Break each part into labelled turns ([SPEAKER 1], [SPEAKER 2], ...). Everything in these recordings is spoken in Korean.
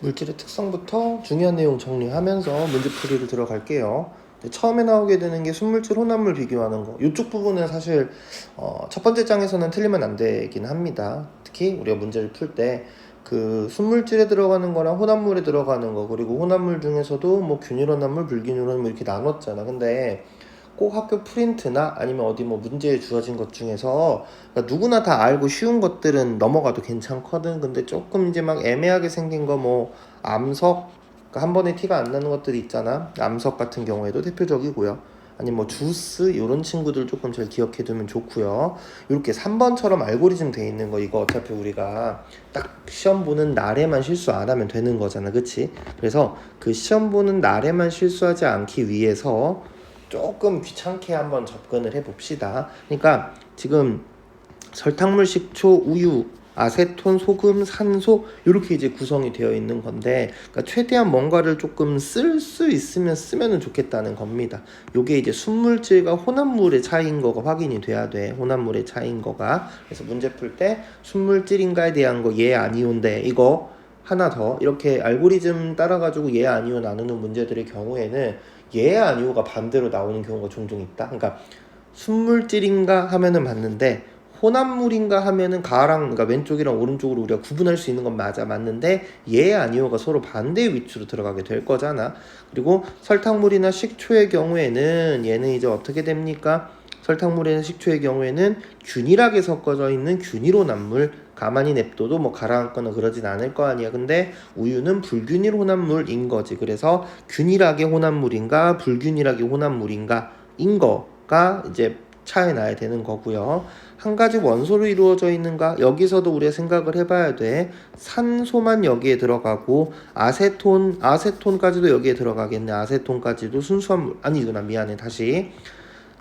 [SPEAKER 1] 물질의 특성부터 중요한 내용 정리하면서 문제풀이를 들어갈게요. 처음에 나오게 되는 게 순물질 혼합물 비교하는 거. 이쪽 부분은 사실 첫 번째 장에서는 틀리면 안 되긴 합니다. 특히 우리가 문제를 풀 때 그 순물질에 들어가는 거랑 혼합물에 들어가는 거, 그리고 혼합물 중에서도 뭐 균일 혼합물, 불균일 혼합물 이렇게 나눴잖아. 근데 꼭 학교 프린트나 아니면 어디 뭐 문제에 주어진 것 중에서 그러니까 누구나 다 알고 쉬운 것들은 넘어가도 괜찮거든. 근데 조금 이제 막 애매하게 생긴 거 뭐 암석, 그러니까 한 번에 티가 안 나는 것들이 있잖아. 암석 같은 경우에도 대표적이고요. 아니면 뭐 주스 이런 친구들 조금 잘 기억해 두면 좋고요. 이렇게 3번처럼 알고리즘 돼 있는 거, 이거 어차피 우리가 딱 시험 보는 날에만 실수 안 하면 되는 거잖아, 그치? 그래서 그 시험 보는 날에만 실수하지 않기 위해서 조금 귀찮게 한번 접근을 해봅시다. 그러니까 지금 설탕물, 식초, 우유, 아세톤, 소금, 산소 이렇게 이제 구성이 되어 있는 건데, 그러니까 최대한 뭔가를 조금 쓸 수 있으면 쓰면은 좋겠다는 겁니다. 요게 이제 순물질과 혼합물의 차이인 거가 확인이 돼야 돼. 혼합물의 차이인 거가. 그래서 문제 풀 때 순물질인가에 대한 거 예 아니온데, 이거 하나 더 이렇게 알고리즘 따라가지고 예 아니오 나누는 문제들의 경우에는 예 아니오가 반대로 나오는 경우가 종종 있다. 그러니까 순물질인가 하면은 맞는데 혼합물인가 하면은 그러니까 왼쪽이랑 오른쪽으로 우리가 구분할 수 있는 건 맞는데 예 아니오가 서로 반대의 위치로 들어가게 될 거잖아. 그리고 설탕물이나 식초의 경우에는 얘는 이제 어떻게 됩니까? 설탕물이나 식초의 경우에는 균일하게 섞어져 있는 균일 혼합물, 가만히 냅둬도 뭐 가라앉거나 그러진 않을 거 아니야. 근데 우유는 불균일 혼합물인 거지. 그래서 균일하게 혼합물인가 불균일하게 혼합물인가 인 거가 이제 차이 나야 되는 거고요. 한 가지 원소로 이루어져 있는가? 여기서도 우리가 생각을 해봐야 돼. 산소만 여기에 들어가고 아세톤까지도 여기에 들어가겠네. 아세톤까지도 순수한 물, 아니구나, 미안해, 다시.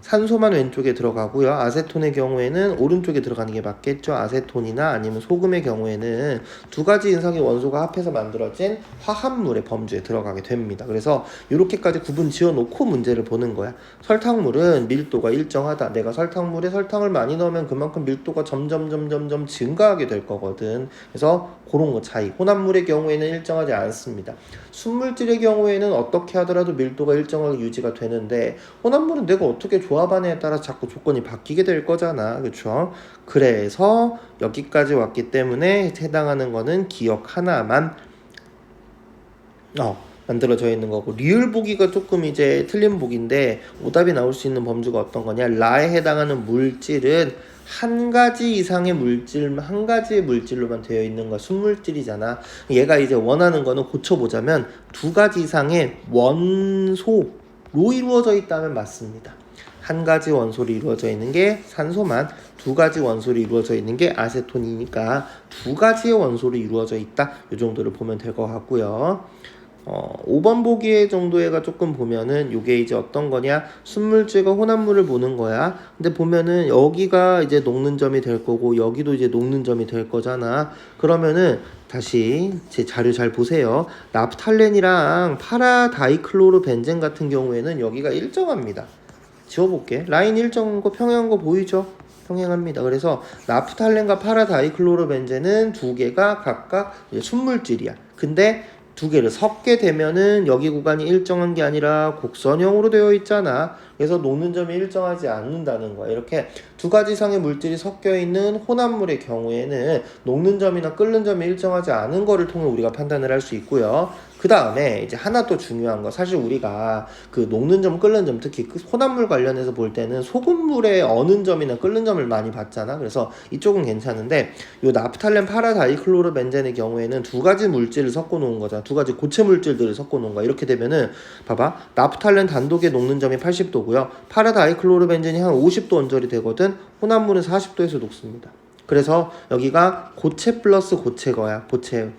[SPEAKER 1] 산소만 왼쪽에 들어가고요. 아세톤의 경우에는 오른쪽에 들어가는 게 맞겠죠. 아세톤이나 아니면 소금의 경우에는 두 가지 인상의 원소가 합해서 만들어진 화합물의 범주에 들어가게 됩니다. 그래서 이렇게까지 구분 지어놓고 문제를 보는 거야. 설탕물은 밀도가 일정하다. 내가 설탕물에 설탕을 많이 넣으면 그만큼 밀도가 점점 증가하게 될 거거든. 그래서 그런 거 차이. 혼합물의 경우에는 일정하지 않습니다. 순물질의 경우에는 어떻게 하더라도 밀도가 일정하게 유지가 되는데 혼합물은 내가 어떻게 조합하느냐에 따라 자꾸 조건이 바뀌게 될 거잖아. 그쵸? 그래서 여기까지 왔기 때문에 해당하는 거는 기억 하나만 만들어져 있는 거고, 리을 보기가 조금 이제 틀린 보기인데 오답이 나올 수 있는 범주가 어떤 거냐. 라에 해당하는 물질은 한 가지 이상의 물질, 한 가지의 물질로만 되어 있는 거 순물질이잖아. 얘가 이제 원하는 거는 고쳐보자면 두 가지 이상의 원소로 이루어져 있다면 맞습니다. 한 가지 원소로 이루어져 있는 게 산소만, 두 가지 원소로 이루어져 있는 게 아세톤이니까 두 가지의 원소로 이루어져 있다. 이 정도를 보면 될 것 같고요. 5번 보기 정도에가 조금 보면은 요게 이제 어떤 거냐, 순물질과 혼합물을 보는 거야. 근데 보면은 여기가 이제 녹는 점이 될 거고 여기도 이제 녹는 점이 될 거잖아. 그러면은 다시 제 자료 잘 보세요. 납탈렌이랑 파라다이클로로벤젠 같은 경우에는 여기가 일정합니다. 지워볼게. 라인 일정한 거 평행한 거 보이죠? 평행합니다. 그래서 나프탈렌과 파라다이클로로벤젠은 두 개가 각각 순물질이야. 근데 두 개를 섞게 되면은 여기 구간이 일정한 게 아니라 곡선형으로 되어 있잖아. 그래서 녹는 점이 일정하지 않는다는 거야. 이렇게 두 가지 이상의 물질이 섞여 있는 혼합물의 경우에는 녹는 점이나 끓는 점이 일정하지 않은 거를 통해 우리가 판단을 할 수 있고요. 그 다음에 이제 하나 또 중요한 거, 사실 우리가 그 녹는 점, 끓는 점, 특히 그 혼합물 관련해서 볼 때는 소금물의 어는 점이나 끓는 점을 많이 봤잖아. 그래서 이쪽은 괜찮은데 요 나프탈렌 파라다이클로로벤젠의 경우에는 두 가지 물질을 섞어 놓은 거잖아. 두 가지 고체 물질들을 섞어 놓은 거야. 이렇게 되면은 봐봐, 나프탈렌 단독의 녹는 점이 80도고요. 파라다이클로로벤젠이 한 50도 언저리 되거든. 혼합물은 40도에서 녹습니다. 그래서 여기가 고체 플러스 고체거야. 고체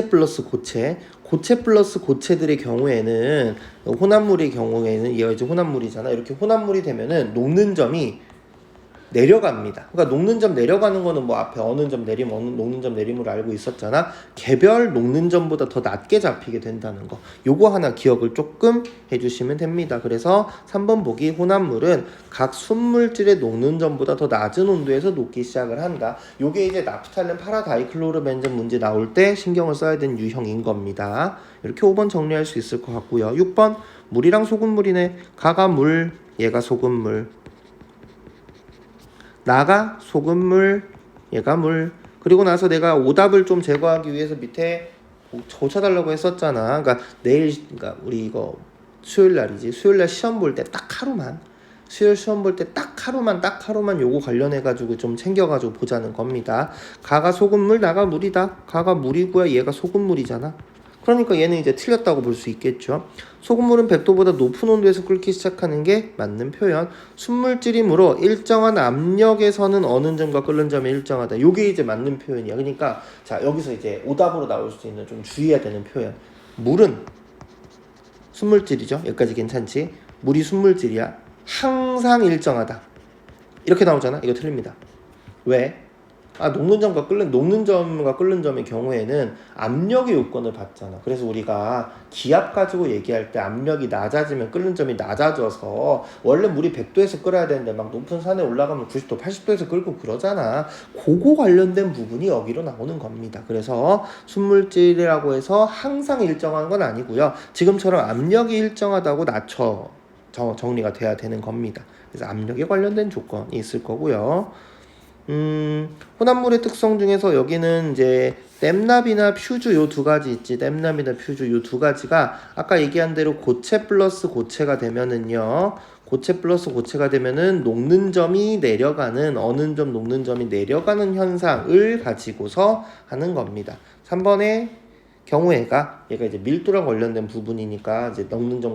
[SPEAKER 1] 플러스 고체 플러스 고체들의 경우에는, 혼합물의 경우에는 얘가 이제 혼합물이잖아. 이렇게 혼합물이 되면은 녹는 점이 내려갑니다. 그러니까 녹는 점 내려가는 거는 뭐 앞에 어느 점 내림, 녹는 점 내림으로 알고 있었잖아. 개별 녹는 점보다 더 낮게 잡히게 된다는 거. 요거 하나 기억을 조금 해주시면 됩니다. 그래서 3번 보기 혼합물은 각 순물질의 녹는 점보다 더 낮은 온도에서 녹기 시작을 한다. 요게 이제 나프탈렌 파라다이클로르벤젠 문제 나올 때 신경을 써야 되는 유형인 겁니다. 이렇게 5번 정리할 수 있을 것 같고요. 6번 물이랑 소금물이네. 가가 물, 얘가 소금물. 나가 소금물, 얘가 물. 그리고 나서 내가 오답을 좀 제거하기 위해서 밑에 고쳐달라고 했었잖아. 그러니까 내일, 그러니까 우리 이거 수요일 날이지. 수요일 날 시험 볼 때 딱 하루만, 수요일 시험 볼 때 딱 하루만 요거 관련해가지고 좀 챙겨가지고 보자는 겁니다. 가가 소금물, 나가 물이다. 가가 물이고요. 얘가 소금물이잖아. 그러니까 얘는 이제 틀렸다고 볼 수 있겠죠. 소금물은 100도보다 높은 온도에서 끓기 시작하는 게 맞는 표현. 순물질이므로 일정한 압력에서는 어느 점과 끓는 점이 일정하다. 요게 이제 맞는 표현이야. 그러니까 자, 여기서 이제 오답으로 나올 수 있는 좀 주의해야 되는 표현. 물은 순물질이죠. 여기까지 괜찮지? 물이 순물질이야. 항상 일정하다. 이렇게 나오잖아. 이거 틀립니다. 왜? 녹는 점과 끓는 점의 경우에는 압력의 요건을 받잖아. 그래서 우리가 기압 가지고 얘기할 때 압력이 낮아지면 끓는 점이 낮아져서 원래 물이 100도에서 끓어야 되는데 막 높은 산에 올라가면 90도, 80도에서 끓고 그러잖아. 그거 관련된 부분이 여기로 나오는 겁니다. 그래서 순물질이라고 해서 항상 일정한 건 아니고요. 지금처럼 압력이 일정하다고 정리가 돼야 되는 겁니다. 그래서 압력에 관련된 조건이 있을 거고요. 혼합물의 특성 중에서 여기는 이제 댐납이나 퓨즈 요 두 가지 있지. 댐납이나 퓨즈 요 두 가지가 아까 얘기한 대로 고체 플러스 고체가 되면은요. 고체 플러스 고체가 되면은 녹는 점이 내려가는, 어느 점 녹는 점이 내려가는 현상을 가지고서 하는 겁니다. 3번의 경우에가 얘가 이제 밀도랑 관련된 부분이니까 이제 녹는 점,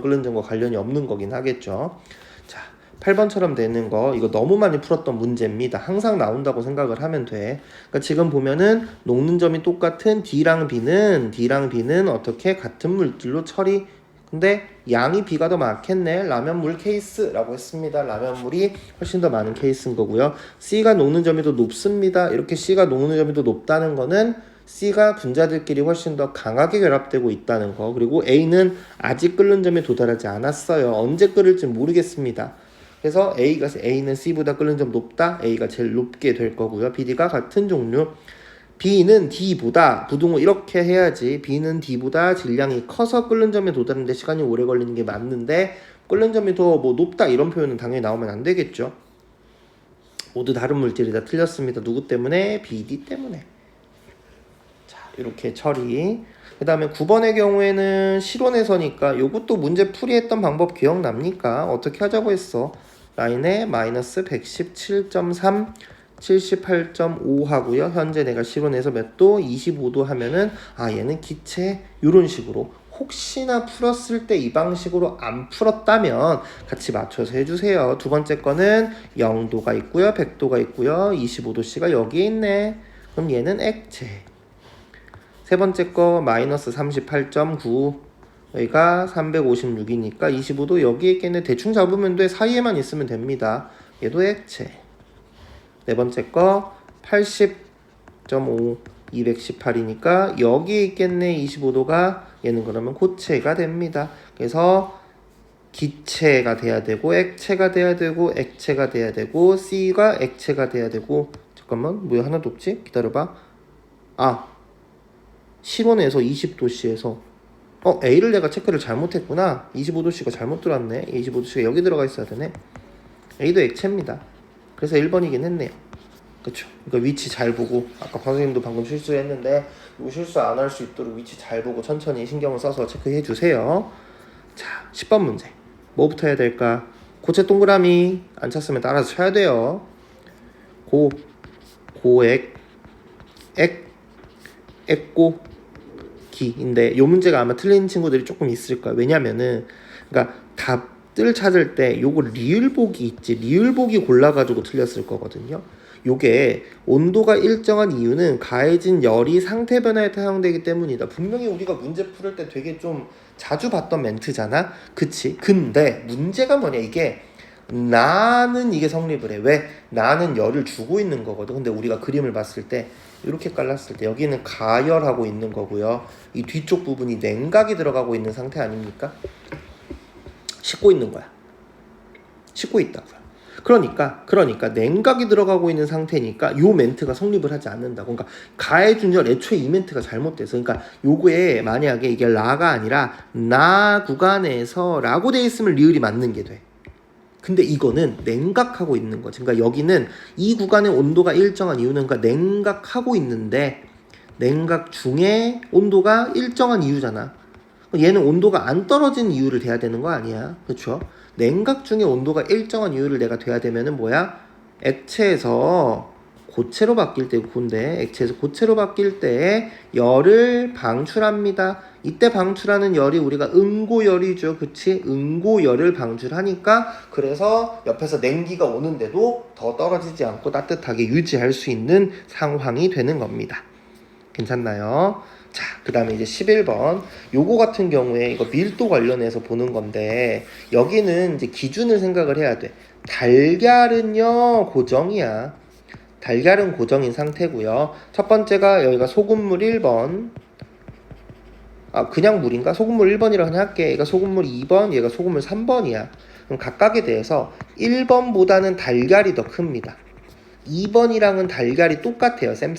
[SPEAKER 1] 끓는 점과 관련이 없는 거긴 하겠죠. 자, 8번처럼 되는 거 이거 너무 많이 풀었던 문제입니다. 항상 나온다고 생각을 하면 돼. 그러니까 지금 보면은 녹는 점이 똑같은 D랑 B는 어떻게 같은 물질로 처리. 근데 양이 B가 더 많겠네. 라면물 케이스라고 했습니다. 라면물이 훨씬 더 많은 케이스인 거고요. C가 녹는 점이 더 높습니다. 이렇게 C가 녹는 점이 더 높다는 거는 C가 분자들끼리 훨씬 더 강하게 결합되고 있다는 거. 그리고 A는 아직 끓는 점에 도달하지 않았어요. 언제 끓을지 모르겠습니다. 그래서 A는 C보다 끓는 점 높다. A가 제일 높게 될 거고요. BD가 같은 종류. B는 D보다 부등호 이렇게 해야지. B는 D보다 질량이 커서 끓는 점에 도달하는데 시간이 오래 걸리는 게 맞는데 끓는 점이 더 뭐 높다 이런 표현은 당연히 나오면 안 되겠죠. 모두 다른 물질이다. 틀렸습니다. 누구 때문에? BD 때문에. 자, 이렇게 처리. 그 다음에 9번의 경우에는 실온에서니까 요것도 문제 풀이했던 방법 기억납니까? 어떻게 하자고 했어? 라인에 마이너스 117.3 78.5 하고요. 현재 내가 실온에서 몇 도? 25도 하면은 얘는 기체 요런 식으로 혹시나 풀었을 때 이 방식으로 안 풀었다면 같이 맞춰서 해주세요. 두 번째 거는 0도가 있고요. 100도가 있고요. 25도씨가 여기에 있네. 그럼 얘는 액체. 세 번째 거 마이너스 38.9 여기가 356이니까 25도 여기에 있겠네. 대충 잡으면 돼. 사이에만 있으면 됩니다. 얘도 액체. 네 번째 거 80.5 218이니까 여기에 있겠네. 25도가 얘는 그러면 고체가 됩니다. 그래서 기체가 돼야 되고 액체가 돼야 되고 액체가 돼야 되고 C가 액체가 돼야 되고 잠깐만 왜 하나도 없지? 기다려봐. 실온에서 20도씨에서 A를 내가 체크를 잘못했구나. 25도씨가 잘못 들어왔네. 25도씨가 여기 들어가 있어야 되네. A도 액체입니다. 그래서 1번이긴 했네요. 그쵸? 그러니까 위치 잘 보고 아까 선생님도 방금 실수했는데 이거 실수 안 할 수 있도록 위치 잘 보고 천천히 신경을 써서 체크해 주세요. 자, 10번 문제. 뭐부터 해야 될까? 고체 동그라미 안 찼으면 따라서 쳐야 돼요. 고액 액고 기인데 요 문제가 아마 틀린 친구들이 조금 있을 거야. 왜냐면은 그러니까 답들 찾을 때 요거 리을보기 있지. 리을보기 골라가지고 틀렸을 거거든요. 요게 온도가 일정한 이유는 가해진 열이 상태 변화에 사용되기 때문이다. 분명히 우리가 문제 풀을 때 되게 좀 자주 봤던 멘트잖아. 그치? 근데 문제가 뭐냐 이게 나는 이게 성립을 해. 왜? 나는 열을 주고 있는 거거든. 근데 우리가 그림을 봤을 때 이렇게 깔랐을 때 여기는 가열하고 있는 거고요. 이 뒤쪽 부분이 냉각이 들어가고 있는 상태 아닙니까? 씻고 있는 거야. 씻고 있다고요. 그러니까 냉각이 들어가고 있는 상태니까 요 멘트가 성립을 하지 않는다고. 그러니까 가해준열 애초에 이 멘트가 잘못돼서, 그러니까 요거에 만약에 이게 라가 아니라 나 구간에서 라고 돼 있으면 리을이 맞는 게 돼. 근데 이거는 냉각하고 있는 거지. 그러니까 여기는 이 구간의 온도가 일정한 이유는, 그러니까 냉각하고 있는데 냉각 중에 온도가 일정한 이유잖아. 얘는 온도가 안 떨어진 이유를 돼야 되는 거 아니야. 그렇죠? 냉각 중에 온도가 일정한 이유를 내가 돼야 되면은 뭐야? 액체에서 고체로 바뀔 때, 근데 액체에서 고체로 바뀔 때 열을 방출합니다. 이때 방출하는 열이 우리가 응고열이죠. 그치? 응고열을 방출하니까, 그래서 옆에서 냉기가 오는데도 더 떨어지지 않고 따뜻하게 유지할 수 있는 상황이 되는 겁니다. 괜찮나요? 자, 그 다음에 이제 11번. 요거 같은 경우에 이거 밀도 관련해서 보는 건데, 여기는 이제 기준을 생각을 해야 돼. 달걀은요, 고정이야. 달걀은 고정인 상태고요. 첫 번째가 여기가 소금물 1번. 그냥 물인가? 소금물 1번이라고 그냥 할게. 얘가 소금물 2번, 얘가 소금물 3번이야. 그럼 각각에 대해서 1번보다는 달걀이 더 큽니다. 2번이랑은 달걀이 똑같아요. 쌤.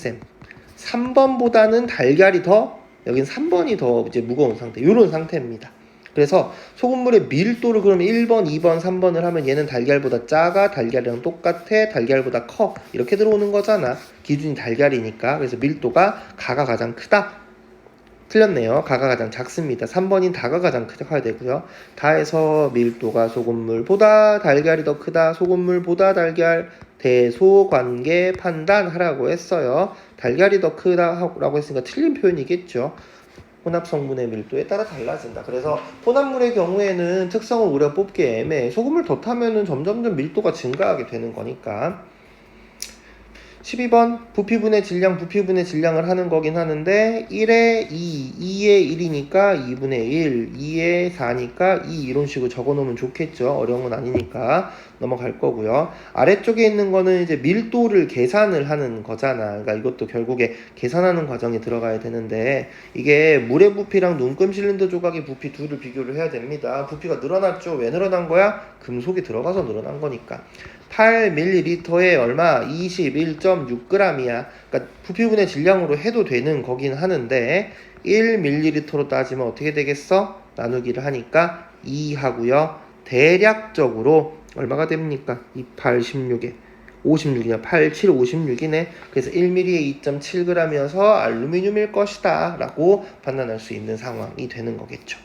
[SPEAKER 1] 3번보다는 달걀이 더, 여긴 3번이 더 이제 무거운 상태, 요런 상태입니다. 그래서 소금물의 밀도를 그러면 1번, 2번, 3번을 하면 얘는 달걀보다 작아, 달걀이랑 똑같아, 달걀보다 커, 이렇게 들어오는 거잖아. 기준이 달걀이니까. 그래서 밀도가 가가 가장 크다. 틀렸네요. 가가 가장 작습니다. 3번인 다가 가장 커야 되고요. 다에서 밀도가 소금물보다 달걀이 더 크다, 소금물보다 달걀, 대소관계 판단하라고 했어요. 달걀이 더 크다라고 했으니까 틀린 표현이겠죠. 혼합 성분의 밀도에 따라 달라진다. 그래서 혼합물의 경우에는 특성을 우리가 뽑기 애매해. 소금을 더 타면은 점점점 밀도가 증가하게 되는 거니까. 12번 부피분의 질량을 하는 거긴 하는데 1에 2, 2에 1이니까 2분의 1, 2에 4니까 2 이런 식으로 적어놓으면 좋겠죠. 어려운 건 아니니까 넘어갈 거고요. 아래쪽에 있는 거는 이제 밀도를 계산을 하는 거잖아. 그러니까 이것도 결국에 계산하는 과정이 들어가야 되는데, 이게 물의 부피랑 눈금 실린더 조각의 부피 둘을 비교를 해야 됩니다. 부피가 늘어났죠. 왜 늘어난 거야? 금속이 들어가서 늘어난 거니까. 8ml에 얼마? 21.6g이야. 그러니까 부피분의 질량으로 해도 되는 거긴 하는데 1ml로 따지면 어떻게 되겠어? 나누기를 하니까 2 하고요. 대략적으로 얼마가 됩니까? 28, 16에 56이냐? 8, 7, 56이네. 그래서 1ml에 2.7g이어서 알루미늄일 것이다 라고 판단할 수 있는 상황이 되는 거겠죠.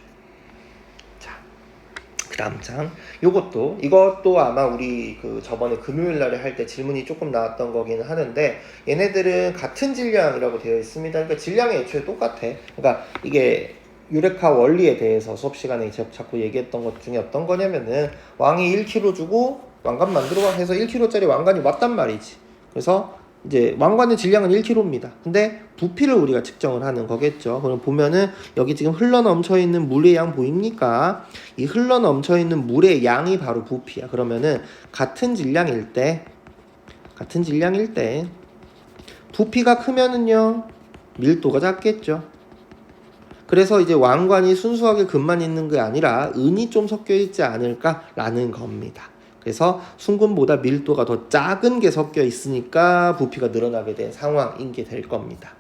[SPEAKER 1] 그 다음 장, 이것도 아마 우리 저번에 금요일 날에 할 때 질문이 조금 나왔던 거기는 하는데, 얘네들은 같은 질량이라고 되어 있습니다. 그러니까 질량이 애초에 똑같아. 그러니까 이게 유레카 원리에 대해서 수업 시간에 자꾸 얘기했던 것 중에 어떤 거냐면은, 왕이 1kg 주고 왕관 만들어 해서 1kg짜리 왕관이 왔단 말이지. 그래서 이제 왕관의 질량은 1kg입니다. 근데 부피를 우리가 측정을 하는 거겠죠. 그럼 보면은 여기 지금 흘러 넘쳐 있는 물의 양 보입니까? 이 흘러 넘쳐 있는 물의 양이 바로 부피야. 그러면은 같은 질량일 때 부피가 크면은요 밀도가 작겠죠. 그래서 이제 왕관이 순수하게 금만 있는 게 아니라 은이 좀 섞여 있지 않을까라는 겁니다. 그래서 순금보다 밀도가 더 작은 게 섞여 있으니까 부피가 늘어나게 된 상황인 게 될 겁니다.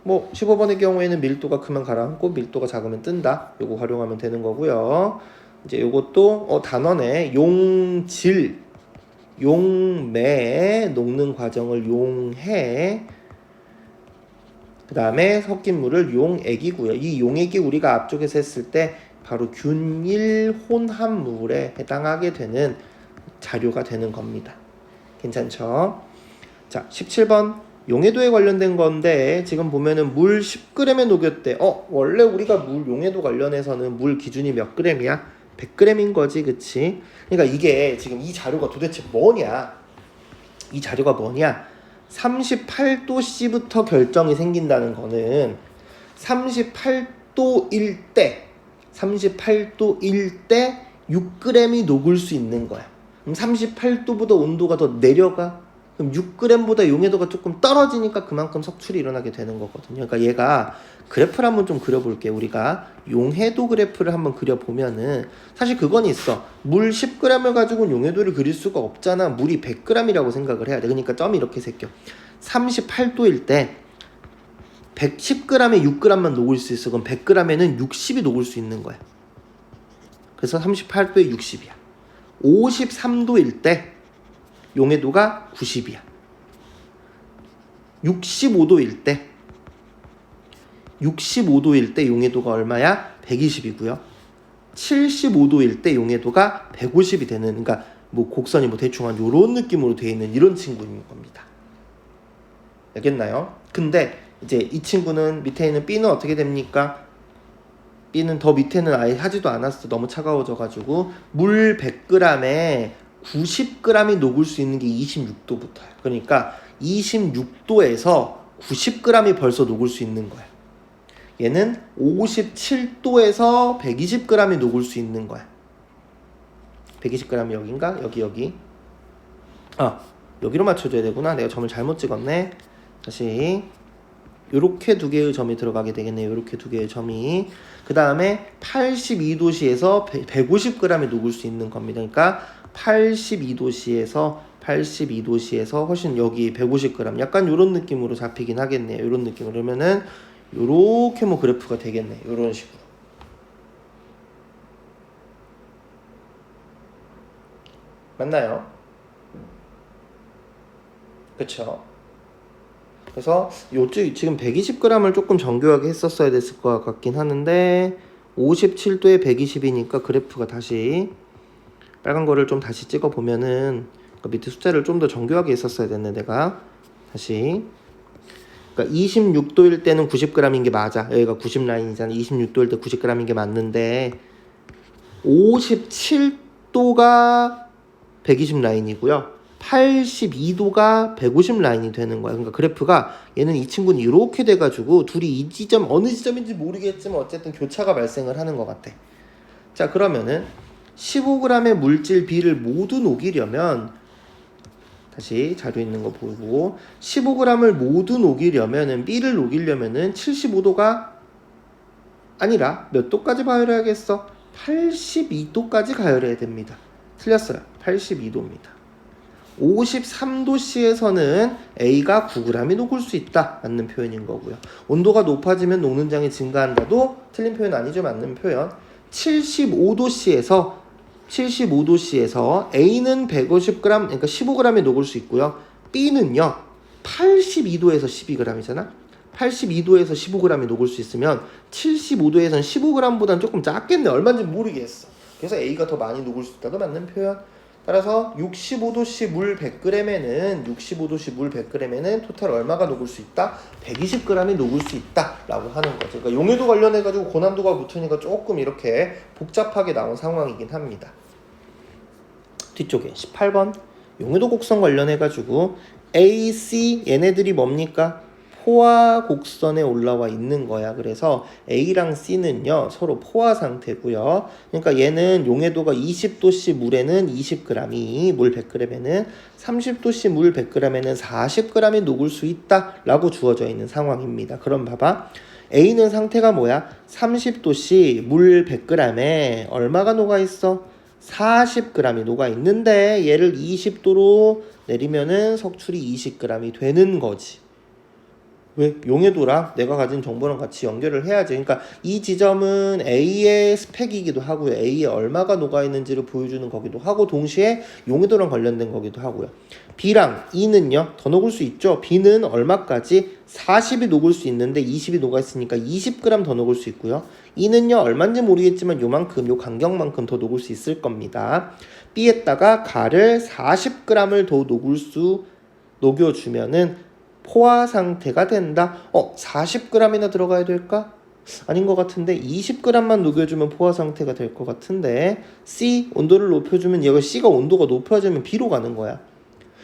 [SPEAKER 1] 15번의 경우에는 밀도가 크면 가라앉고 밀도가 작으면 뜬다. 요거 활용하면 되는 거고요. 이제 요것도 단원에 용질, 용매 녹는 과정을 용해, 그 다음에 섞인 물을 용액이고요. 이 용액이 우리가 앞쪽에서 했을 때 바로 균일 혼합물에 해당하게 되는 자료가 되는 겁니다. 괜찮죠? 자, 17번 용해도에 관련된 건데, 지금 보면은 물 10g에 녹였대. 원래 우리가 물 용해도 관련해서는 물 기준이 몇 g이야? 100g인 거지, 그치? 그러니까 이게 지금 이 자료가 도대체 뭐냐? 이 자료가 뭐냐? 38도씨부터 결정이 생긴다는 거는 38도일 때 6g이 녹을 수 있는 거야. 그럼 38도보다 온도가 더 내려가. 그럼 6g보다 용해도가 조금 떨어지니까 그만큼 석출이 일어나게 되는 거거든요. 그러니까 얘가 그래프를 한번 좀 그려볼게요. 우리가 용해도 그래프를 한번 그려보면은 사실 그건 있어. 물 10g을 가지고는 용해도를 그릴 수가 없잖아. 물이 100g이라고 생각을 해야 돼. 그러니까 점이 이렇게 새겨. 38도일 때 110g에 6g만 녹을 수 있어. 그럼 100g에는 60이 녹을 수 있는 거야. 그래서 38도에 60이야. 53도일 때 용해도가 90이야. 65도일 때 용해도가 얼마야? 120이고요. 75도일 때 용해도가 150이 되는, 그러니까 뭐 곡선이 뭐 대충 한 요런 느낌으로 되어 있는 이런 친구인 겁니다. 알겠나요? 근데 이제 이 친구는 밑에 있는 B는 어떻게 됩니까? B는 더 밑에는 아예 하지도 않았어. 너무 차가워져가지고 물 100g에 90g이 녹을 수 있는 게 26도부터야. 그러니까 26도에서 90g이 벌써 녹을 수 있는 거야. 얘는 57도에서 120g이 녹을 수 있는 거야. 120g 여긴가? 여기. 여기로 맞춰줘야 되구나. 내가 점을 잘못 찍었네. 다시 요렇게 두 개의 점이 들어가게 되겠네요. 요렇게 두 개의 점이. 그 다음에 82도씨에서 150g이 녹을 수 있는 겁니다. 그러니까 82도씨에서 훨씬 여기 150g 약간 요런 느낌으로 잡히긴 하겠네요. 요런 느낌으로. 그러면은 요렇게 뭐 그래프가 되겠네. 요런 식으로. 맞나요? 그쵸? 그래서 요쪽 지금 120g을 조금 정교하게 했었어야 됐을 것 같긴 하는데 57도에 120이니까 그래프가 다시 빨간 거를 좀 다시 찍어 보면은 그 밑에 숫자를 좀 더 정교하게 했었어야 됐네. 내가 다시, 그러니까 26도일 때는 90g인 게 맞아. 여기가 90 라인이잖아. 26도일 때 90g인 게 맞는데 57도가 120 라인이고요. 82도가 150 라인이 되는 거야. 그러니까 그래프가 얘는 이 친구는 이렇게 돼가지고 둘이 이 지점 어느 지점인지 모르겠지만 어쨌든 교차가 발생을 하는 것 같아. 자, 그러면은 15g의 물질 B를 모두 녹이려면 다시 자료 있는 거 보고 15g을 모두 녹이려면은 B를 녹이려면은 75도가 아니라 몇 도까지 가열해야겠어? 82도까지 가열해야 됩니다. 틀렸어요. 82도입니다. 53도씨에서는 A가 9g이 녹을 수 있다. 맞는 표현인 거고요. 온도가 높아지면 녹는 장이 증가한다도 틀린 표현 아니죠. 맞는 표현. 75도씨에서 A는 150g, 그러니까 15g이 녹을 수 있고요. B는요, 82도에서 12g이잖아. 82도에서 15g이 녹을 수 있으면 75도에서는 15g보다는 조금 작겠네. 얼마인지 모르겠어. 그래서 A가 더 많이 녹을 수 있다도 맞는 표현. 따라서 65도씨 물 100g에는 토탈 얼마가 녹을 수 있다? 120g이 녹을 수 있다 라고 하는 거죠. 그러니까 용해도 관련해가지고 고난도가 붙으니까 조금 이렇게 복잡하게 나온 상황이긴 합니다. 뒤쪽에 18번 용해도 곡선 관련해가지고 A, C 얘네들이 뭡니까? 포화 곡선에 올라와 있는 거야. 그래서 A랑 C는요 서로 포화 상태고요. 그러니까 얘는 용해도가 20도씨 물에는 20g이, 물 100g에는 30도씨 물 100g에는 40g이 녹을 수 있다 라고 주어져 있는 상황입니다. 그럼 봐봐. A는 상태가 뭐야? 30도씨 물 100g에 얼마가 녹아 있어? 40g이 녹아 있는데 얘를 20도로 내리면은 석출이 20g이 되는 거지. 왜? 용해도랑 내가 가진 정보랑 같이 연결을 해야지. 그러니까 이 지점은 A의 스펙이기도 하고요. A에 얼마가 녹아있는지를 보여주는 거기도 하고 동시에 용해도랑 관련된 거기도 하고요. B랑 E는요. 더 녹을 수 있죠. B는 얼마까지? 40이 녹을 수 있는데 20이 녹아있으니까 20g 더 녹을 수 있고요. E는요. 얼마인지 모르겠지만 요만큼, 요 간격만큼 더 녹을 수 있을 겁니다. B에다가 가를 40g을 더 녹여주면은 포화 상태가 된다. 40g이나 들어가야 될까? 아닌 것 같은데 20g만 녹여주면 포화 상태가 될 것 같은데 C 온도를 높여주면 얘가 C가 온도가 높아지면 B로 가는 거야.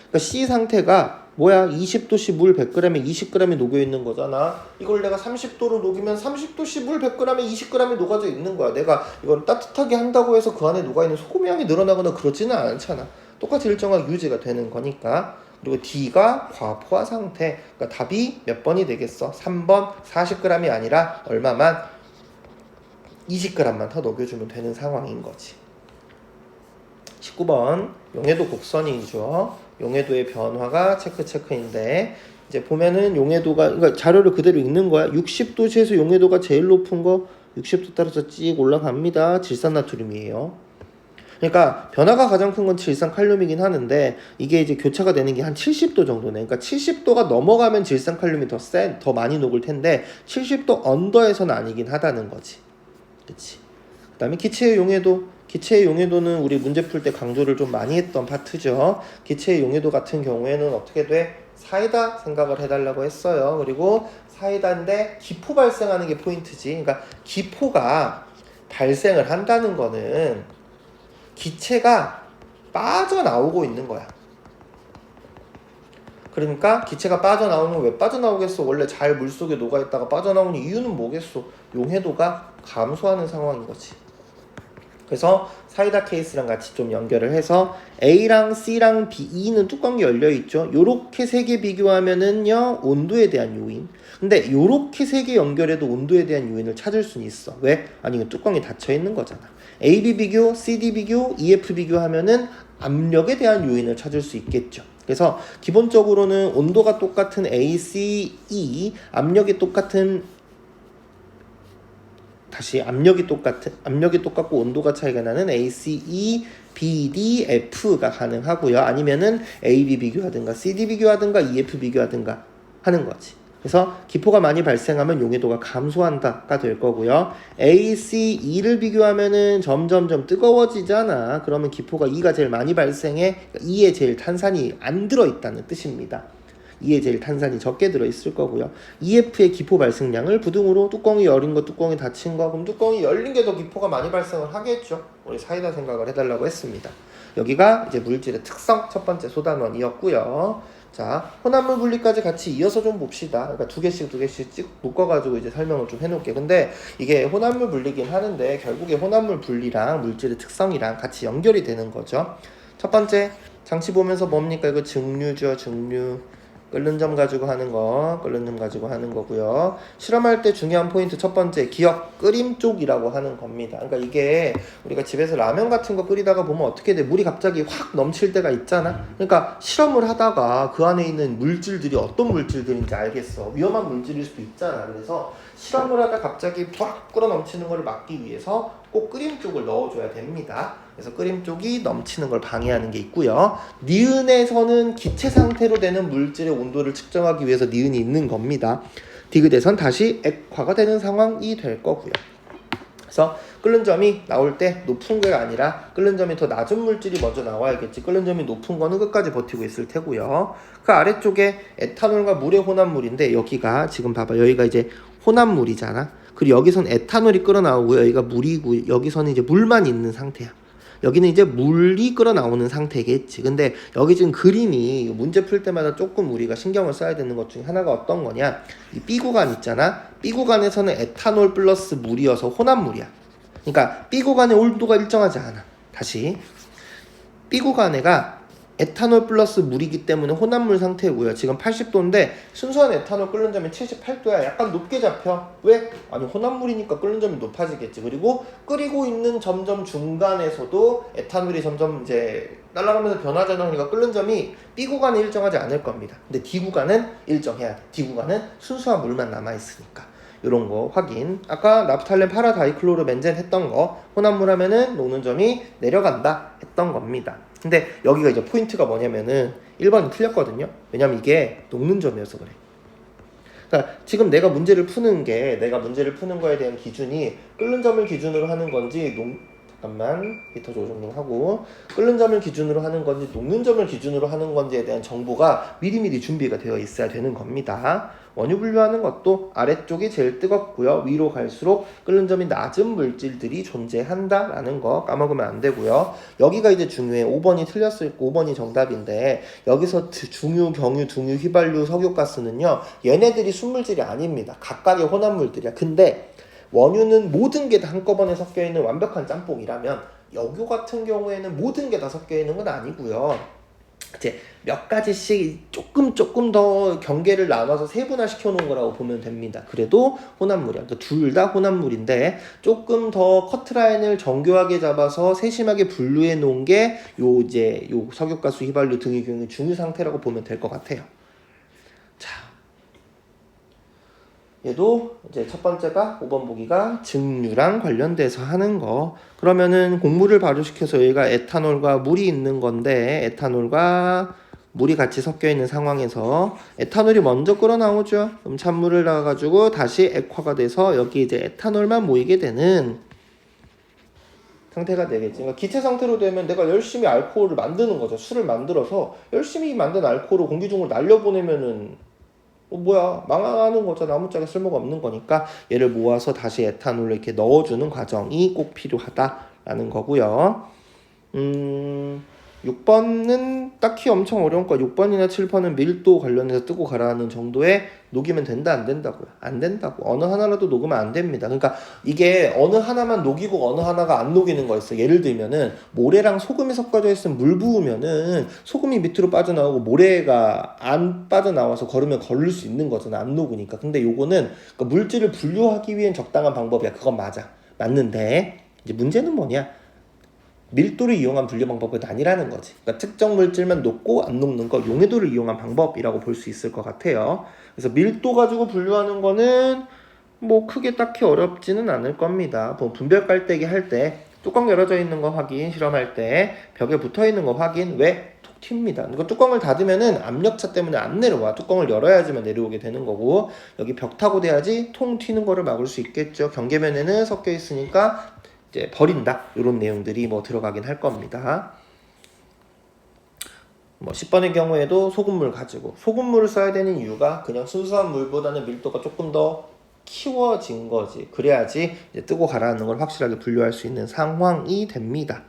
[SPEAKER 1] 그러니까 C 상태가 뭐야? 20도씨 물 100g에 20g이 녹여있는 거잖아. 이걸 내가 30도로 녹이면 30도씨 물 100g에 20g이 녹아져 있는 거야. 내가 이걸 따뜻하게 한다고 해서 그 안에 녹아있는 소금의 양이 늘어나거나 그러지는 않잖아. 똑같이 일정하게 유지가 되는 거니까. 그리고 D가 과포화 상태. 그러니까 답이 몇 번이 되겠어? 3번 40g이 아니라 얼마만? 20g만 더 녹여주면 되는 상황인 거지. 19번 용해도 곡선이죠. 용해도의 변화가 체크인데 이제 보면은 용해도가 그러니까 자료를 그대로 읽는 거야. 60도시에서 용해도가 제일 높은 거 60도 따라서 찍 올라갑니다. 질산나트륨이에요. 그러니까 변화가 가장 큰 건 질산칼륨이긴 하는데 이게 이제 교차가 되는 게 한 70도 정도네. 그러니까 70도가 넘어가면 질산칼륨이 더 많이 녹을 텐데 70도 언더에서는 아니긴 하다는 거지. 그치? 그 다음에 기체의 용해도. 기체의 용해도는 우리 문제 풀 때 강조를 좀 많이 했던 파트죠. 기체의 용해도 같은 경우에는 어떻게 돼? 사이다 생각을 해달라고 했어요. 그리고 사이다인데 기포 발생하는 게 포인트지. 그러니까 기포가 발생을 한다는 거는 기체가 빠져나오고 있는 거야. 그러니까 기체가 빠져나오면 왜 빠져나오겠어? 원래 잘 물속에 녹아있다가 빠져나오는 이유는 뭐겠어? 용해도가 감소하는 상황인 거지. 그래서 사이다 케이스랑 같이 좀 연결을 해서 A랑 C랑 B, E는 뚜껑이 열려있죠. 요렇게 세 개 비교하면은요 온도에 대한 요인. 근데 요렇게 세 개 연결해도 온도에 대한 요인을 찾을 수는 있어. 왜? 아니 이거 뚜껑이 닫혀있는 거잖아. A, B 비교, C, D 비교, E, F 비교하면은 압력에 대한 요인을 찾을 수 있겠죠. 그래서 기본적으로는 온도가 똑같은 A, C, E, 압력이 똑같은 압력이 똑같고 온도가 차이가 나는 ACE, BD, F가 가능하고요. 아니면은 AB 비교하든가 CD 비교하든가 EF 비교하든가 하는 거지. 그래서 기포가 많이 발생하면 용해도가 감소한다가 될 거고요. ACE를 비교하면은 점점점 뜨거워지잖아. 그러면 기포가 E가 제일 많이 발생해. E에 제일 탄산이 안 들어있다는 뜻입니다. E에 제일 탄산이 적게 들어있을 거고요. EF의 기포 발생량을 부등으로 뚜껑이 열린 거, 뚜껑이 닫힌 거, 그럼 뚜껑이 열린 게 더 기포가 많이 발생을 하겠죠. 우리 사이다 생각을 해달라고 했습니다. 여기가 이제 물질의 특성 첫 번째 소단원이었고요. 자, 혼합물 분리까지 같이 이어서 좀 봅시다. 그러니까 두 개씩 쭉 묶어가지고 이제 설명을 좀 해놓을게. 근데 이게 혼합물 분리긴 하는데 결국에 혼합물 분리랑 물질의 특성이랑 같이 연결이 되는 거죠. 첫 번째 장치 보면서 뭡니까? 이거 증류죠, 증류. 끓는 점 가지고 하는 거고요. 실험할 때 중요한 포인트 첫 번째, 기억, 끓임 쪽이라고 하는 겁니다. 그러니까 이게 우리가 집에서 라면 같은 거 끓이다가 보면 어떻게 돼? 물이 갑자기 확 넘칠 때가 있잖아. 그러니까 실험을 하다가 그 안에 있는 물질들이 어떤 물질들인지 알겠어. 위험한 물질일 수도 있잖아. 그래서 실험을 하다 갑자기 확 끓어 넘치는 걸 막기 위해서 꼭 끓임 쪽을 넣어줘야 됩니다. 그래서 끓임 쪽이 넘치는 걸 방해하는 게 있고요. 니은에서는 기체 상태로 되는 물질의 온도를 측정하기 위해서 니은이 있는 겁니다. 디귿에선 다시 액화가 되는 상황이 될 거고요. 그래서 끓는 점이 나올 때 높은 게 아니라 끓는 점이 더 낮은 물질이 먼저 나와야겠지. 끓는 점이 높은 거는 끝까지 버티고 있을 테고요. 그 아래쪽에 에탄올과 물의 혼합물인데 여기가 지금 봐봐. 여기가 이제 혼합물이잖아. 그리고 여기선 에탄올이 끓어나오고 여기가 물이고 여기서는 이제 물만 있는 상태야. 여기는 이제 물이 끓어나오는 상태겠지. 근데 여기 지금 그림이 문제 풀 때마다 조금 우리가 신경을 써야 되는 것 중에 하나가 어떤 거냐, 이 B 구간 있잖아. B 구간에서는 에탄올 플러스 물이어서 혼합물이야. 그러니까 B 구간의 온도가 일정하지 않아. 다시 B 구간에가 에탄올 플러스 물이기 때문에 혼합물 상태고요. 지금 80도인데 순수한 에탄올 끓는 점이 78도야. 약간 높게 잡혀. 왜? 아니 혼합물이니까 끓는 점이 높아지겠지. 그리고 끓이고 있는 점점 중간에서도 에탄올이 점점 이제 날아가면서 변하잖아. 그러니까 끓는 점이 B 구간은 일정하지 않을 겁니다. 근데 D 구간은 일정해야 돼. D 구간은 순수한 물만 남아있으니까. 요런 거 확인. 아까 나프탈렌 파라다이클로르벤젠 했던 거 혼합물 하면은 녹는 점이 내려간다 했던 겁니다. 근데 여기가 이제 포인트가 뭐냐면은 1번이 틀렸거든요. 왜냐면 이게 녹는 점이어서 그래. 그러니까 지금 내가 문제를 푸는 거에 대한 기준이 끓는 점을 기준으로 하는 건지 잠깐만 히터 조정 좀 하고, 끓는 점을 기준으로 하는 건지 녹는 점을 기준으로 하는 건지에 대한 정보가 미리미리 준비가 되어 있어야 되는 겁니다. 원유 분류하는 것도 아래쪽이 제일 뜨겁고요, 위로 갈수록 끓는 점이 낮은 물질들이 존재한다라는 거 까먹으면 안 되고요. 여기가 이제 중요해. 5번이 틀렸을 거 5번이 정답인데, 여기서 중유, 경유, 등유, 휘발유, 석유가스는요, 얘네들이 순물질이 아닙니다. 각각의 혼합물들이야. 근데 원유는 모든 게 다 한꺼번에 섞여 있는 완벽한 짬뽕이라면, 여유 같은 경우에는 모든 게 다 섞여 있는 건 아니고요. 이제 몇 가지씩 조금 더 경계를 나눠서 세분화 시켜 놓은 거라고 보면 됩니다. 그래도 혼합물이야. 그러니까 둘 다 혼합물인데 조금 더 커트라인을 정교하게 잡아서 세심하게 분류해 놓은 게 요 석유가스, 휘발유, 등유, 경유, 중유 상태라고 보면 될 것 같아요. 자, 얘도 이제 첫 번째가 5번 보기가 증류랑 관련돼서 하는 거. 그러면은 곡물을 발효시켜서 여기가 에탄올과 물이 있는 건데, 에탄올과 물이 같이 섞여 있는 상황에서 에탄올이 먼저 끓어 나오죠. 그럼 찬물을 넣어가지고 다시 액화가 돼서 여기 이제 에탄올만 모이게 되는 상태가 되겠지. 그러니까 기체 상태로 되면 내가 열심히 알코올을 만드는 거죠. 술을 만들어서 열심히 만든 알코올을 공기 중으로 날려보내면은 뭐야, 망하는 거잖아. 아무짝에 쓸모가 없는 거니까 얘를 모아서 다시 에탄올을 이렇게 넣어주는 과정이 꼭 필요하다라는 거고요. 6번은 딱히 엄청 어려운 거. 6번이나 7번은 밀도 관련해서 뜨고 가라는 정도에 녹이면 된다, 안 된다고요? 안 된다고. 어느 하나라도 녹으면 안 됩니다. 그러니까 이게 어느 하나만 녹이고 어느 하나가 안 녹이는 거 있어. 예를 들면은 모래랑 소금이 섞어져 있으면 물 부으면은 소금이 밑으로 빠져나오고 모래가 안 빠져나와서 걸으면 걸을 수 있는 거잖아. 안 녹으니까. 근데 요거는 그러니까 물질을 분류하기 위한 적당한 방법이야. 그건 맞아. 맞는데 이제 문제는 뭐냐? 밀도를 이용한 분류 방법은 아니라는 거지. 그러니까 특정 물질만 녹고 안 녹는 거, 용해도를 이용한 방법이라고 볼 수 있을 것 같아요. 그래서 밀도 가지고 분류하는 거는 뭐 크게 딱히 어렵지는 않을 겁니다. 뭐 분별 깔때기 할 때 뚜껑 열어져 있는 거 확인, 실험할 때 벽에 붙어 있는 거 확인, 왜? 톡 튑니다. 이거 뚜껑을 닫으면은 압력차 때문에 안 내려와. 뚜껑을 열어야지만 내려오게 되는 거고, 여기 벽 타고 돼야지 통 튀는 거를 막을 수 있겠죠. 경계면에는 섞여 있으니까 이제 버린다, 이런 내용들이 뭐 들어가긴 할 겁니다. 뭐 10번의 경우에도 소금물 가지고, 소금물을 써야 되는 이유가 그냥 순수한 물보다는 밀도가 조금 더 키워진 거지. 그래야지 이제 뜨고 가라앉는 걸 확실하게 분류할 수 있는 상황이 됩니다.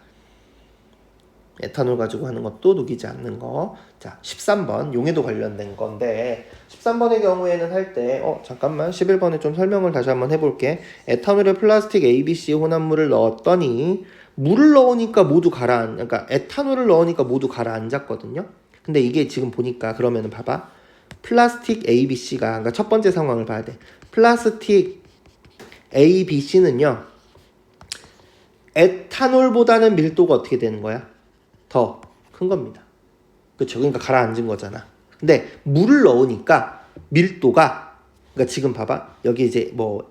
[SPEAKER 1] 에탄올 가지고 하는 것도 녹이지 않는 거. 자, 13번 용해도 관련된 건데, 13번의 경우에는 할 때 잠깐만 11번에 좀 설명을 다시 한번 해볼게. 에탄올에 플라스틱 ABC 혼합물을 넣었더니 물을 넣으니까 모두 그러니까 에탄올을 넣으니까 모두 가라앉았거든요. 근데 이게 지금 보니까 그러면은 봐봐. 플라스틱 ABC가, 그러니까 첫 번째 상황을 봐야 돼. 플라스틱 ABC는요, 에탄올보다는 밀도가 어떻게 되는 거야? 더 큰 겁니다. 그쵸? 그러니까 가라앉은 거잖아. 근데 물을 넣으니까 밀도가, 그러니까 지금 봐봐. 여기 이제 뭐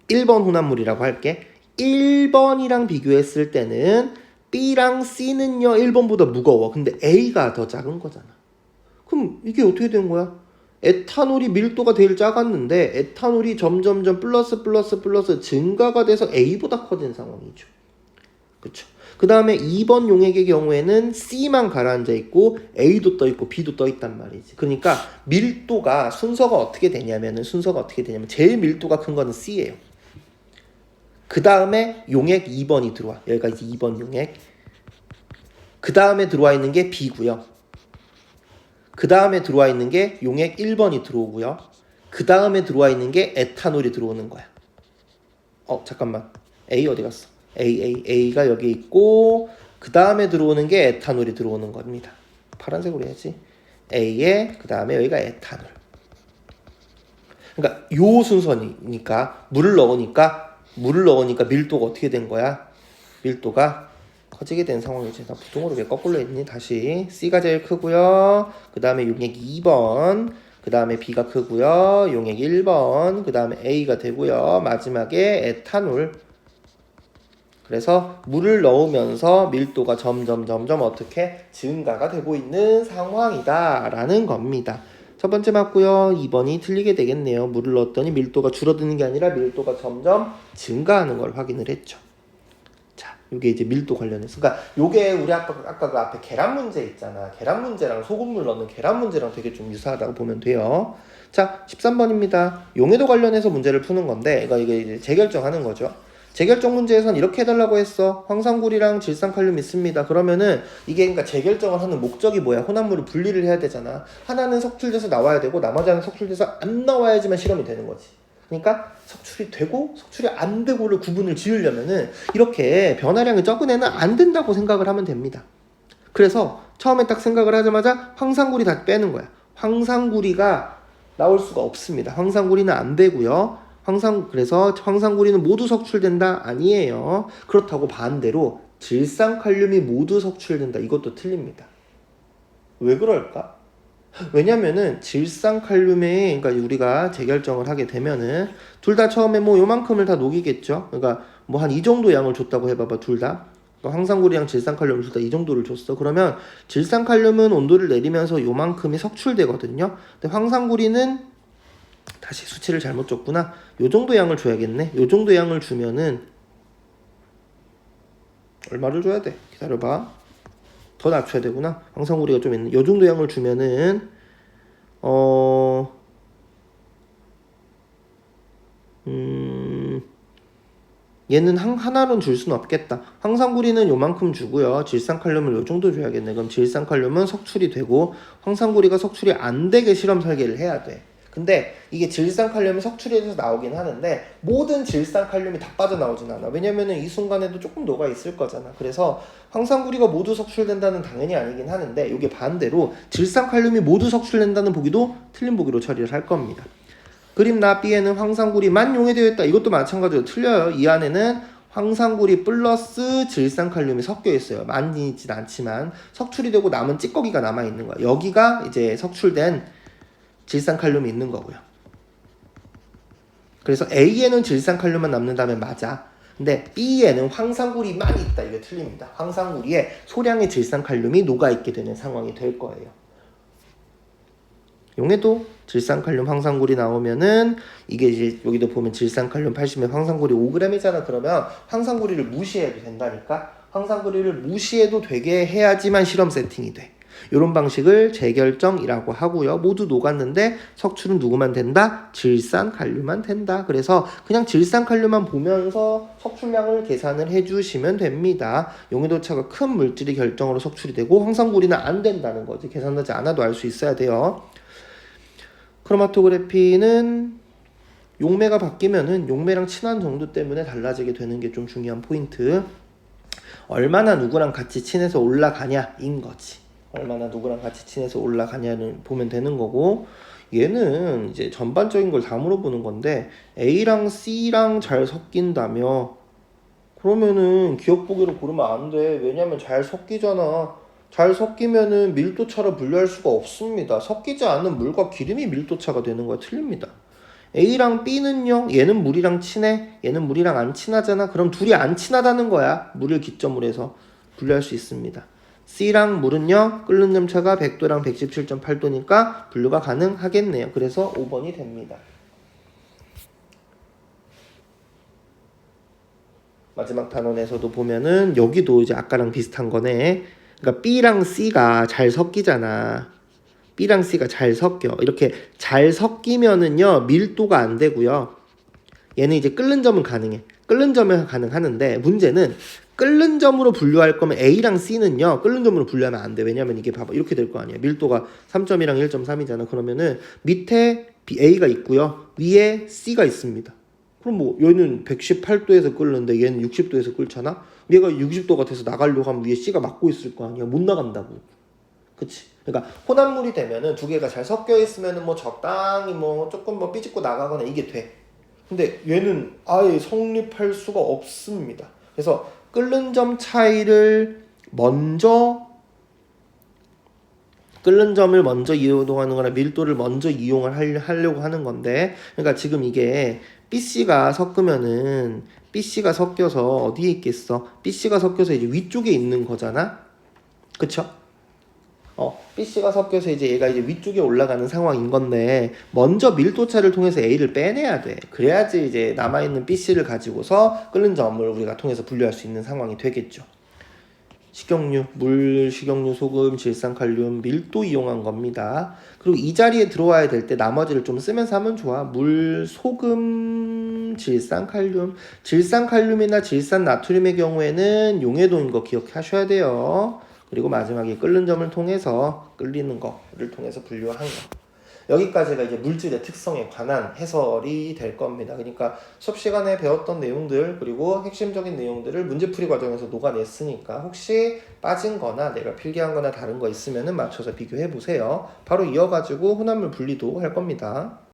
[SPEAKER 1] 1번 혼합물이라고 할게. 1번이랑 비교했을 때는 B랑 C는요 1번보다 무거워. 근데 A가 더 작은 거잖아. 그럼 이게 어떻게 된 거야? 에탄올이 밀도가 제일 작았는데 에탄올이 점점점 플러스 증가가 돼서 A보다 커진 상황이죠. 그쵸? 그 다음에 2번 용액의 경우에는 C만 가라앉아 있고 A도 떠 있고 B도 떠 있단 말이지. 그러니까 밀도가 순서가 어떻게 되냐면 제일 밀도가 큰 거는 C예요. 그 다음에 용액 2번이 들어와. 여기가 이제 2번 용액. 그 다음에 들어와 있는 게 B고요. 그 다음에 들어와 있는 게 용액 1번이 들어오고요. 그 다음에 들어와 있는 게 에탄올이 들어오는 거야. 잠깐만. A 어디 갔어? A가 여기 있고, 그 다음에 들어오는 게 에탄올이 들어오는 겁니다. 파란색으로 해야지. A에, 그 다음에 여기가 에탄올. 그러니까 요 순서니까 물을 넣으니까 밀도가 어떻게 된 거야? 밀도가 커지게 된 상황이지. 나 부동으로 왜 거꾸로 했니? 다시. C가 제일 크고요. 그 다음에 용액 2번. 그 다음에 B가 크고요. 용액 1번. 그 다음에 A가 되고요. 마지막에 에탄올. 그래서 물을 넣으면서 밀도가 점점 어떻게 증가가 되고 있는 상황이다 라는 겁니다. 첫 번째 맞고요. 2번이 틀리게 되겠네요. 물을 넣었더니 밀도가 줄어드는 게 아니라 밀도가 점점 증가하는 걸 확인을 했죠. 자, 요게 이제 밀도 관련해서. 그러니까 요게 우리 아까 그 앞에 계란 문제 있잖아. 계란 문제랑 소금물 넣는 계란 문제랑 되게 좀 유사하다고 보면 돼요. 자, 13번입니다. 용해도 관련해서 문제를 푸는 건데, 이게 이제 재결정하는 거죠. 재결정 문제에선 이렇게 해달라고 했어. 황산구리랑 질산칼륨 있습니다. 그러면은 이게 그러니까 재결정을 하는 목적이 뭐야? 혼합물을 분리를 해야 되잖아. 하나는 석출돼서 나와야 되고 나머지 하나는 석출돼서 안 나와야지만 실험이 되는 거지. 그러니까 석출이 되고 석출이 안 되고를 구분을 지으려면은 이렇게 변화량이 적은 애는 안 된다고 생각을 하면 됩니다. 그래서 처음에 딱 생각을 하자마자 황산구리 다 빼는 거야. 황산구리가 나올 수가 없습니다. 황산구리는 안 되고요. 그래서 황산구리는 모두 석출된다? 아니에요. 그렇다고 반대로 질산칼륨이 모두 석출된다? 이것도 틀립니다. 왜 그럴까? 왜냐면은 질산칼륨에 그러니까 우리가 재결정을 하게 되면은 둘 다 처음에 뭐 요만큼을 다 녹이겠죠. 그러니까 뭐 한 이 정도 양을 줬다고 해봐봐. 둘 다. 황산구리랑 질산칼륨을 둘 다 이 정도를 줬어. 그러면 질산칼륨은 온도를 내리면서 요만큼이 석출되거든요. 근데 황산구리는 다시 수치를 잘못 줬구나. 요 정도 양을 줘야겠네. 요 정도 양을 주면은 얼마를 줘야 돼? 기다려봐. 더 낮춰야 되구나. 황산구리가 좀 있는. 요 정도 양을 주면은 얘는 하나로는 줄 수는 없겠다. 황산구리는 요만큼 주고요. 질산칼륨을 요 정도 줘야겠네. 그럼 질산칼륨은 석출이 되고 황산구리가 석출이 안 되게 실험 설계를 해야 돼. 근데 이게 질산칼륨이 석출이 돼서 나오긴 하는데 모든 질산칼륨이 다 빠져나오진 않아. 왜냐면은 이 순간에도 조금 녹아 있을 거잖아. 그래서 황산구리가 모두 석출된다는 당연히 아니긴 하는데 이게 반대로 질산칼륨이 모두 석출된다는 보기도 틀린 보기로 처리를 할 겁니다. 그림 나 B에는 황산구리만 용해되어 있다. 이것도 마찬가지로 틀려요. 이 안에는 황산구리 플러스 질산칼륨이 섞여 있어요. 많이 있진 않지만 석출이 되고 남은 찌꺼기가 남아 있는 거야. 여기가 이제 석출된 질산칼륨이 있는 거고요. 그래서 A에는 질산칼륨만 남는다면 맞아. 근데 B에는 황산구리만 있다. 이게 틀립니다. 황산구리에 소량의 질산칼륨이 녹아있게 되는 상황이 될 거예요. 용해도 질산칼륨 황산구리 나오면은 이게 이제 여기도 보면 질산칼륨 80에 황산구리 5g이잖아. 그러면 황산구리를 무시해도 된다니까. 황산구리를 무시해도 되게 해야지만 실험 세팅이 돼. 이런 방식을 재결정이라고 하고요. 모두 녹았는데 석출은 누구만 된다? 질산칼륨만 된다. 그래서 그냥 질산칼륨만 보면서 석출량을 계산을 해주시면 됩니다. 용해도차가 큰 물질이 결정으로 석출이 되고 황산구리는 안 된다는 거지. 계산하지 않아도 알 수 있어야 돼요. 크로마토그래피는 용매가 바뀌면은 용매랑 친한 정도 때문에 달라지게 되는 게 좀 중요한 포인트. 얼마나 누구랑 같이 친해서 올라가냐인 거지. 얼마나 누구랑 같이 친해서 올라가냐는 보면 되는 거고, 얘는 이제 전반적인 걸 다 물어보는 건데 A랑 C랑 잘 섞인다며 그러면은 기억보기로 고르면 안 돼. 왜냐면 잘 섞이잖아. 잘 섞이면은 밀도차로 분류할 수가 없습니다. 섞이지 않는 물과 기름이 밀도차가 되는 거야. 틀립니다. A랑 B는요, 얘는 물이랑 친해, 얘는 물이랑 안 친하잖아. 그럼 둘이 안 친하다는 거야. 물을 기점으로 해서 분류할 수 있습니다. C랑 물은요, 끓는 점차가 100도랑 117.8도니까 분류가 가능하겠네요. 그래서 5번이 됩니다. 마지막 단원에서도 보면은 여기도 이제 아까랑 비슷한 거네. 그러니까 B랑 C가 잘 섞이잖아. B랑 C가 잘 섞여. 이렇게 잘 섞이면은요, 밀도가 안 되고요. 얘는 이제 끓는 점은 가능해. 끓는 점은 가능하는데 문제는 끓는 점으로 분류할 거면 A랑 C는요, 끓는 점으로 분류하면 안 돼. 왜냐면 이게 봐봐. 이렇게 될 거 아니야. 밀도가 3.2랑 1.3이잖아. 그러면은 밑에 A가 있고요. 위에 C가 있습니다. 그럼 뭐 얘는 118도에서 끓는데 얘는 60도에서 끓잖아. 얘가 60도 같아서 나가려고 하면 위에 C가 막고 있을 거 아니야. 못 나간다고. 그치? 그러니까 혼합물이 되면은 두 개가 잘 섞여 있으면은 뭐 적당히 뭐 조금 뭐 삐집고 나가거나 이게 돼. 근데 얘는 아예 성립할 수가 없습니다. 그래서 끓는 점 차이를 끓는 점을 먼저 이용하는 거나 밀도를 먼저 이용을 하려고 하는 건데, 그러니까 지금 이게 BC가 섞으면은 BC가 섞여서 어디에 있겠어? BC가 섞여서 이제 위쪽에 있는 거잖아. 그쵸? BC가 섞여서 이제 얘가 이제 위쪽에 올라가는 상황인 건데 먼저 밀도차를 통해서 A를 빼내야 돼. 그래야지 이제 남아있는 BC를 가지고서 끓는 점을 우리가 통해서 분류할 수 있는 상황이 되겠죠. 식용유, 물, 식용유, 소금, 질산칼륨, 밀도 이용한 겁니다. 그리고 이 자리에 들어와야 될 때 나머지를 좀 쓰면서 하면 좋아. 물, 소금, 질산칼륨. 질산칼륨이나 질산나트륨의 경우에는 용해도인 거 기억하셔야 돼요. 그리고 마지막에 끓는 점을 통해서 끓이는 거를 통해서 분류한 거. 여기까지가 이제 물질의 특성에 관한 해설이 될 겁니다. 그러니까 수업 시간에 배웠던 내용들 그리고 핵심적인 내용들을 문제풀이 과정에서 녹아냈으니까 혹시 빠진 거나 내가 필기한 거나 다른 거 있으면 맞춰서 비교해 보세요. 바로 이어가지고 혼합물 분리도 할 겁니다.